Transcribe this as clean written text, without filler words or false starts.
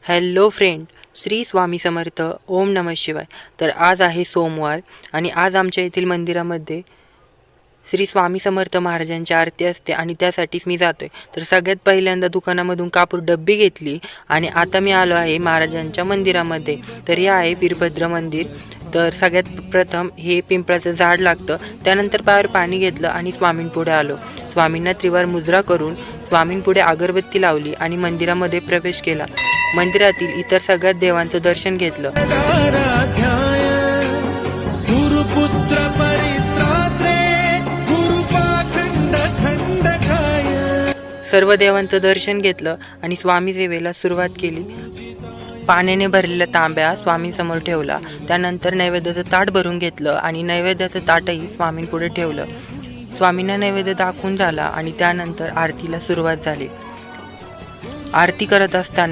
Hello friend, Shri Swami Samarth. ओम नमः शिवाय. तर आज आहे सोमवार आणि आज आमच्या येथील मंदिरामध्ये श्री स्वामी समर्थ महाराजांची आरती असते आणि त्यासाठीच मी जातोय. तर सगळ्यात पहिल्यांदा दुकानामधून कापूर डब्बी घेतली आणि आता मी आलो आहे महाराजांच्या मंदिरामध्ये. तर हे आहे वीरभद्र मंदिर. तर सगळ्यात प्रथम हे पिंपळाचं झाड लागतं. त्यानंतर पायावर पाणी घेतलं आणि स्वामींपुढे आलो. स्वामींना त्रिवार मुजरा करून स्वामींपुढे अगरबत्ती लावली आणि मंदिरामध्ये प्रवेश केला. मंदिरातील इतर सगळ्या देवांचं दर्शन घेतलं. सर्व देवांचं दर्शन घेतलं आणि स्वामी सेवेला सुरुवात केली. पाण्याने भरलेला तांब्या स्वामींसमोर ठेवला. त्यानंतर नैवेद्याचं ताट भरून घेतलं आणि नैवेद्याचं ताटही स्वामींपुढे ठेवलं. स्वामींना नैवेद्य दाखवून झाला आणि त्यानंतर आरतीला सुरुवात झाली. आरती करत असताना